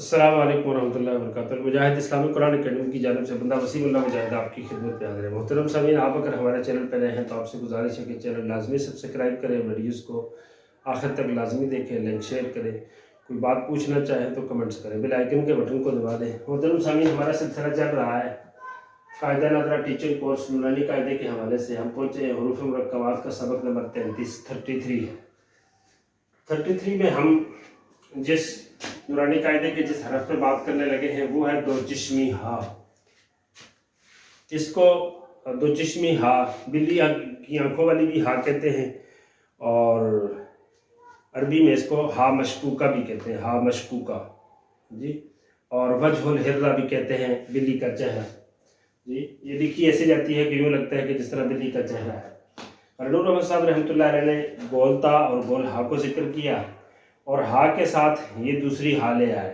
अस्सलाम वालेकुम रहमतुल्लाहि व बरकातुहू। मुजाहिद इस्लामी कुरान अकेडमी की जानिब से बंदा वसीमुल्लाह मुजाहिद आपकी खिदमत में हाज़िर है। मोहतरम सामीन, आप अगर हमारे चैनल पर नए हैं तो आपसे गुजारिश है कि चैनल लाजमी सब्सक्राइब करें, वीडियोज़ को आखिर तक लाजमी देखें, लिंक शेयर करें, कोई बात पूछना चाहें तो कमेंट्स करें, बेल आइकन के बटन को दबा दें। मोहतरम सामीन, हमारा सिलसिला चल रहा है कायदा नादरा टीचिंग कोर्स नूरानी कायदे के हवाले से। हम पहुँचे हैं हुरूफ मुरक्कबात का सबक नंबर 33 है। 33 में हम जिस नूरानी कायदे के जिस हरफ पे बात करने लगे हैं वो है दो चिश्मी हा। इसको दो चिश्मी हा, बिल्ली की आंखों वाली भी हा कहते हैं, और अरबी में इसको हा मशकूका भी कहते हैं, हा मशकूका जी। और वजहुल हिर्रा भी कहते हैं, बिल्ली का चेहरा जी। ये लिखी ऐसे जाती है कि यूँ लगता है कि जिस तरह बिल्ली का चेहरा है। नूर अहमद साहब रहमतुल्लाह अलैह ने बोलता और बोल हा को जिक्र किया और हा के साथ ये दूसरी हा ले आए।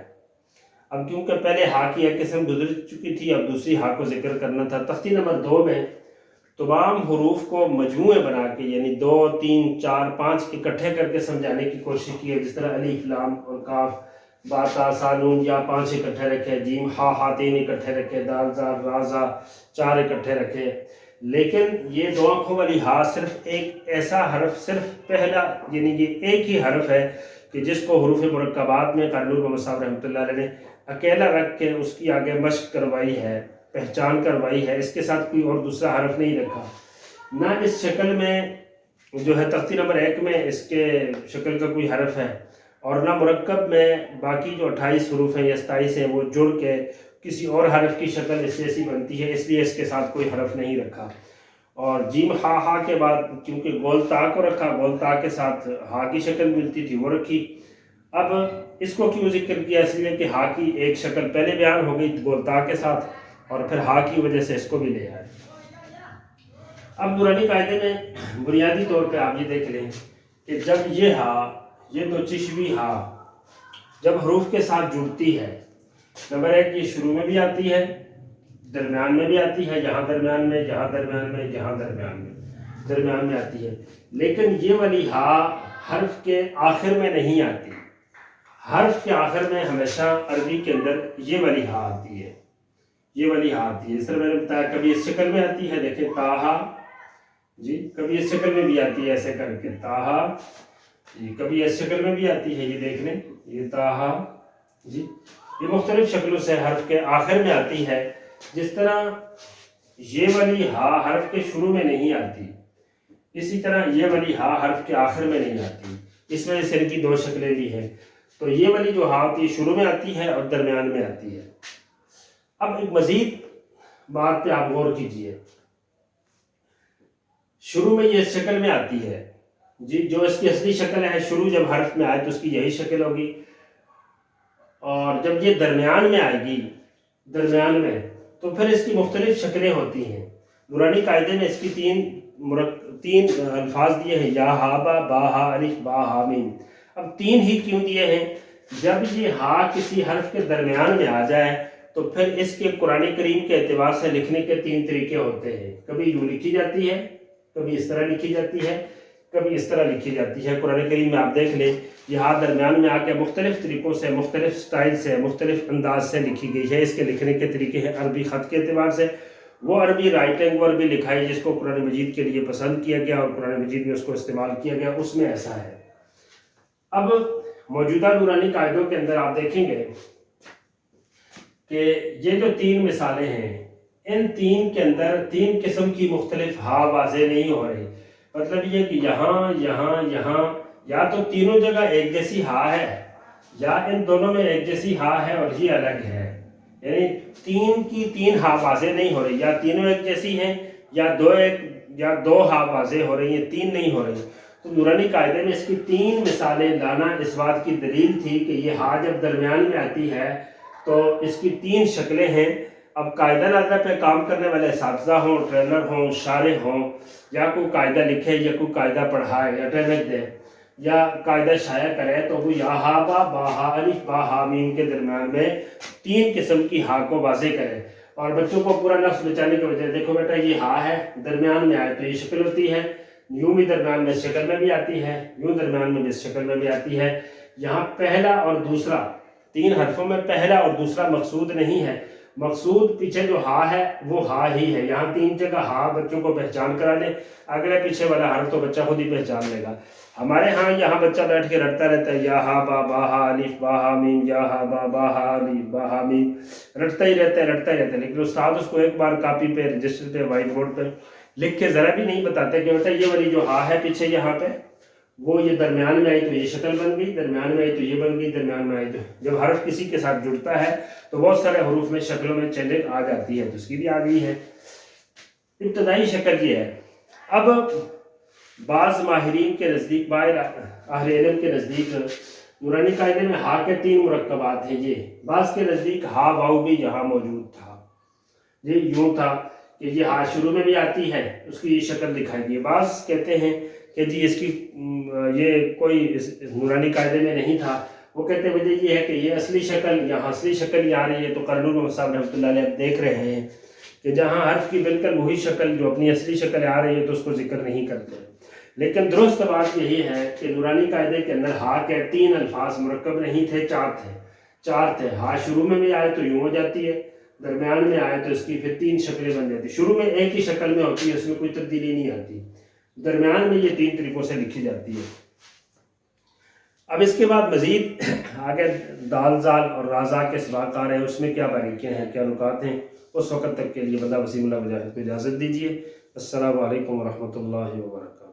अब क्योंकि पहले हा की एक किस्म गुजर चुकी थी, अब दूसरी हा को जिक्र करना था। तख्ती नंबर 2 में तमाम हरूफ को मजमूए बना के, यानी 2, 3, 4, 5 इकट्ठे करके समझाने की कोशिश की है। जिस तरह अलीफ लाम और काफ, बाता सानून या 5 इकट्ठे रखे, जीम हा 3 इकट्ठे रखे, दाल जार राजा 4 इकट्ठे रखे। लेकिन ये दो आँखों वाली हा सिर्फ एक ऐसा हरफ, सिर्फ पहला, यानी ये एक ही हरफ है कि जिसको हुरूफ मुरक्कबात में क़ारी नूर मोहम्मद साहब रहमतुल्लाह अलैह ने अकेला रख के उसकी आगे मश्क करवाई है, पहचान करवाई है। इसके साथ कोई और दूसरा हरफ नहीं रखा। ना इस शक्ल में जो है तख्ती नंबर 1 में इसके शक्ल का कोई हरफ है, और ना मुरक्कब में बाकी जो 28 हरूफ हैं या 27 हैं वो जुड़ के किसी और हरफ की शक्ल इस जैसी बनती है, इसलिए इसके साथ कोई हरफ नहीं रखा। और जीम हा के बाद क्योंकि गोल ता को रखा, गोल ता के साथ हा की शक्ल मिलती थी वो रखी। अब इसको क्यों जिक्र किया? इसलिए कि हा की एक शक्ल पहले बयान हो गई गोल ता के साथ, और फिर हा की वजह से इसको भी ले आए। अब नूरानी कायदे में बुनियादी तौर पे आप ये देख लें कि जब ये हा, ये दो चिश्मी हा जब हरूफ के साथ जुड़ती है, नंबर 1 ये शुरू में भी आती है, दरमियान में भी आती है, यहाँ दरमियान में, यहाँ दरमियान में, यहाँ दरमियान में आती है। लेकिन ये वाली हा हर्फ के आखिर में नहीं आती। हर्फ के आखिर में हमेशा अरबी के अंदर ये वाली हा आती है, ये वाली हा आती है। इस तरह मैंने बताया, कभी इस शक्ल में आती है, देखें ताहा जी, कभी इस शक्ल में भी आती है ऐसे करके ताहा जी, कभी इस शक्ल में भी आती है, ये देख लें, ये ताहा जी। ये मुख्तलिफ शक्लों से हर्फ के आखिर में आती है। जिस तरह ये वाली हा हर्फ के शुरू में नहीं आती, इसी तरह ये वाली हा हर्फ के आखिर में नहीं आती। इस वजह से इनकी दो शक्लें भी हैं। तो ये वाली जो हा होती है शुरू में आती है और दरमियान में आती है। अब एक मजीद बात पे आप गौर कीजिए, शुरू में ये इस शक्ल में आती है जी, जो इसकी असली शक्ल है। शुरू जब हर्फ में आए तो उसकी यही शक्ल होगी, और जब ये दरमियान में आएगी, दरमियान में, तो फिर इसकी मुख्तलिफ शक्लें होती हैं। नूरानी कायदे में इसकी तीन अल्फाज दिए हैं, या हा बा हा अलिफ बा हा मीम। अब 3 ही क्यों दिए हैं? जब ये हा किसी हर्फ के दरमियान में आ जाए तो फिर इसके कुरान करीम के एतबार से लिखने के 3 तरीके होते हैं। कभी यूँ लिखी जाती है, कभी इस तरह लिखी जाती है, कभी इस तरह लिखी जाती है। कुरान करीम में आप देख लें, यह हा दरमियान में आके मुख्तलिफ तरीक़ों से, मुख्तलिफ स्टाइल से, मुख्तलिफ अंदाज से लिखी गई है। इसके लिखने के तरीके हैं अरबी ख़त के एतबार से, वो अरबी राइटिंग, वो अरबी लिखाई जिसको कुरान मजीद के लिए पसंद किया गया और कुरान मजीद में उसको इस्तेमाल किया गया, उसमें ऐसा है। अब मौजूदा नूरानी कायदों के अंदर आप देखेंगे कि ये जो 3 मिसालें हैं, इन 3 के अंदर 3 किस्म की मुख्तलिफ हा वाज़े नहीं हो रही। मतलब ये कि यहाँ यहाँ यहाँ या तो तीनों जगह एक जैसी हा है, या इन दोनों में एक जैसी हा है और ये अलग है। यानी 3 की 3 हा वाज़े नहीं हो रही, या तीनों एक जैसी हैं, या दो हा वाज़े हो रही हैं, 3 नहीं हो रही। तो नूरानी कायदे में इसकी 3 मिसालें लाना इस बात की दलील थी कि ये हा जब दरमियान में आती है तो इसकी 3 शक्लें हैं। अब कायदा नाज़रा पे काम करने वाले असातिज़ा हों, ट्रेनर हों, शारे हों, या कोई कायदा लिखे या कोई कायदा पढ़ाए या ट्रेनिंग दे या कायदा शाया करे, तो वो या हा बा हा अलिफ बा हा मीम के दरमियान में 3 किस्म की हा को वाज़े करे। और बच्चों को पूरा लफ्ज़ बचाने की वजह, देखो बेटा ये हा है, दरमियान में आए तो ये शक्ल होती है, यूँ भी दरमियान में इस शक्ल में भी आती है, यूँ दरमियान में इस शक्ल में भी आती है। यहाँ पहला और दूसरा 3 حرفوں میں پہلا اور دوسرا مقصود نہیں ہے. مقصود پیچھے جو ہا ہے وہ ہا ہی ہے. یہاں 3 جگہ ہا بچوں کو پہچان کرا لیں، اگلے پیچھے والا حرف تو بچہ خود ہی پہچان لے گا. ہمارے ہاں یہاں بچہ بیٹھ کے رٹتا رہتا ہے، یا ہا با با ہا الف با ہا میم، یا ہا با با ہا الف با ہا میم، رٹتا ہی رہتا ہے. لیکن استاد اس کو ایک بار کاپی پہ، رجسٹر پہ، وائٹ بورڈ پہ لکھ کے ذرا بھی نہیں بتاتے کہ بیٹا یہ والی جو ہا ہے پیچھے یہاں پہ وہ یہ درمیان میں آئی تو یہ شکل بن گئی، درمیان میں آئی تو یہ بن گئی، درمیان میں آئی تو. جب حرف کسی کے ساتھ جڑتا ہے تو بہت سارے حروف میں شکلوں میں چینجنگ آ جاتی ہے، تو اس کی بھی آ گئی ہے. ابتدائی شکل یہ ہے. اب بعض ماہرین کے نزدیک، اہل علم کے نزدیک نورانی قاعدے میں ہا کے 3 مرکبات ہیں. یہ بعض کے نزدیک ہا واو بھی یہاں موجود تھا. یہ یوں تھا کہ یہ ہا شروع میں بھی آتی ہے، اس کی یہ شکل دکھائی دی. بعض کہتے ہیں کہ جی اس کی یہ کوئی نورانی قاعدے میں نہیں تھا. وہ کہتے ہیں وجہ یہ ہے کہ یہ اصلی شکل، یہاں اصلی شکل یہ آ رہی ہے. تو قرنول محمد صاحب رحمۃ اللہ علیہ دیکھ رہے ہیں کہ جہاں حرف کی بالکل وہی شکل جو اپنی اصلی شکل آ رہی ہے تو اس کو ذکر نہیں کرتے. لیکن درست بات یہی ہے کہ نورانی قاعدے کے اندر ہا کے 3 الفاظ مرکب نہیں تھے، 4 تھے. ہا شروع میں بھی آئے تو یوں ہو جاتی ہے، درمیان میں آئے تو اس کی پھر 3 شکلیں بن جاتی. شروع میں ایک ہی شکل میں ہوتی ہے، اس میں کوئی تبدیلی نہیں آتی. درمیان میں یہ 3 طریقوں سے لکھی جاتی ہے. اب اس کے بعد مزید آگے دال زال اور رازا کے سباق آ رہے ہیں، اس میں کیا باریکیاں ہیں، کیا نکات ہیں، اس وقت تک کے لیے بندہ وسیم اللہ مجاہد کو اجازت دیجیے. السلام علیکم ورحمۃ اللہ وبرکاتہ.